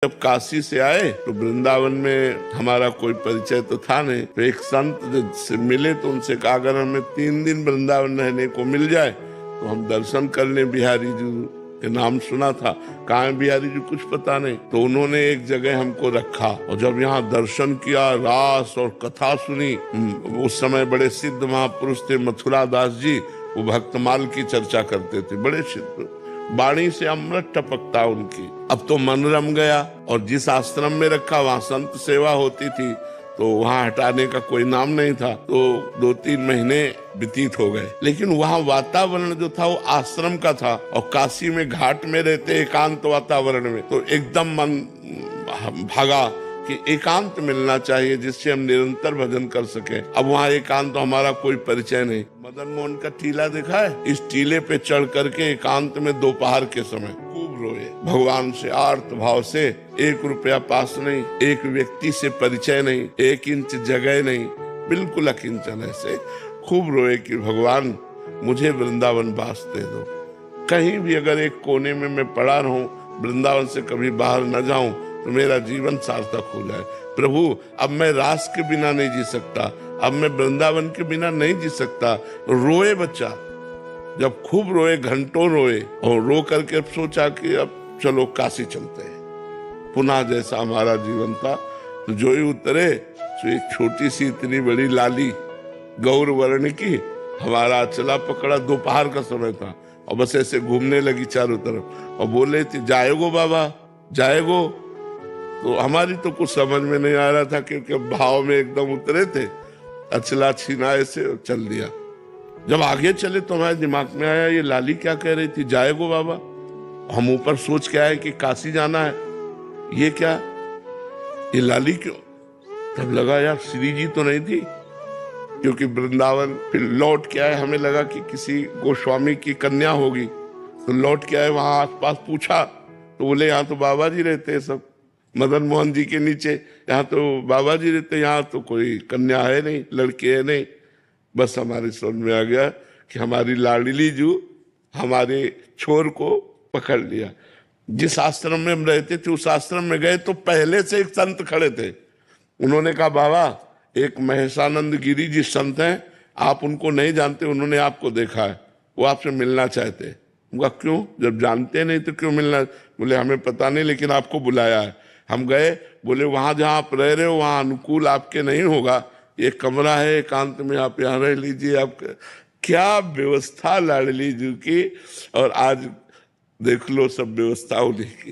जब काशी से आए तो वृंदावन में हमारा कोई परिचय तो था नहीं, तो एक संत से मिले तो उनसे कहा अगर हमें 3 दिन वृंदावन रहने को मिल जाए तो हम दर्शन कर लें। बिहारी जी के नाम सुना था, कहाँ है बिहारी जी कुछ पता नहीं। तो उन्होंने एक जगह हमको रखा और जब यहाँ दर्शन किया, रास और कथा सुनी। उस समय बड़े सिद्ध महापुरुष थे मथुरा दास जी, वो भक्तमाल की चर्चा करते थे, बड़े सिद्ध, वाणी से अमृत टपकता उनकी। अब तो मन रम गया और जिस आश्रम में रखा वहाँ संत सेवा होती थी, तो वहाँ हटाने का कोई नाम नहीं था। तो 2-3 महीने व्यतीत हो गए, लेकिन वहाँ वातावरण जो था वो आश्रम का था और काशी में घाट में रहते एकांत वातावरण में, तो एकदम मन भागा कि एकांत मिलना चाहिए जिससे हम निरंतर भजन कर सके। अब वहाँ एकांत तो हमारा कोई परिचय नहीं। मदन मोहन का टीला देखा है? इस टीले पे चढ़ करके एकांत में दोपहर के समय खूब रोए भगवान से आर्त भाव से। 1 रुपया पास नहीं, एक व्यक्ति से परिचय नहीं, 1 इंच जगह नहीं, बिल्कुल अकिंचन ऐसे खूब रोए कि भगवान मुझे वृंदावन वास दे दो। कहीं भी अगर एक कोने में मैं पड़ा रहूं, वृंदावन से कभी बाहर न जाऊं तो मेरा जीवन सार्थक हो जाए। प्रभु अब मैं रास के बिना नहीं जी सकता, अब मैं वृंदावन के बिना नहीं जी सकता। रोए बच्चा, जब खूब रोए, घंटों रोए और रो करके अब सोचा कि अब चलो काशी चलते हैं। पुनः जैसा हमारा जीवन था, तो जो ही उतरे तो एक छोटी सी इतनी बड़ी लाली गौर वर्ण की हमारा अचला पकड़ा। दोपहर का समय था और बस ऐसे घूमने लगी चारों तरफ और बोले थे जाएगो बाबा जाएगो। तो हमारी तो कुछ समझ में नहीं आ रहा था क्योंकि भाव में एकदम उतरे थे। अचला छीना ऐसे चल दिया। जब आगे चले तो हमारे दिमाग में आया ये लाली क्या कह रही थी, जाएगो बाबा। हम ऊपर सोच के आए कि काशी जाना है, ये क्या, ये लाली क्यों? तब लगा यार श्री जी तो नहीं थी, क्योंकि वृंदावन फिर लौट के आए, हमें लगा कि किसी गोस्वामी की कन्या होगी। तो लौट के आए, वहां आसपास पूछा तो बोले यहाँ तो बाबा जी रहते हैं सब, मदन मोहन जी के नीचे, यहाँ तो बाबा जी रहते, यहाँ तो कोई कन्या है नहीं, लड़की है नहीं। बस हमारे समझ में आ गया कि हमारी लाडली जू हमारे छोर को पकड़ लिया। जिस आश्रम में हम रहते थे उस आश्रम में गए तो पहले से एक संत खड़े थे। उन्होंने कहा बाबा एक महेशानंद गिरी जी संत हैं, आप उनको नहीं जानते, उन्होंने आपको देखा है, वो आपसे मिलना चाहते हैं। उनका क्यों, जब जानते नहीं तो क्यों मिलना? बोले हमें पता नहीं लेकिन आपको बुलाया है। हम गए, बोले वहां जहां आप रह रहे हो वहां अनुकूल आपके नहीं होगा, एक कमरा है एकांत में, आप यहाँ रह लीजिए। आप क्या व्यवस्था लाडली जी की, और आज देख लो सब व्यवस्था उन्हीं की।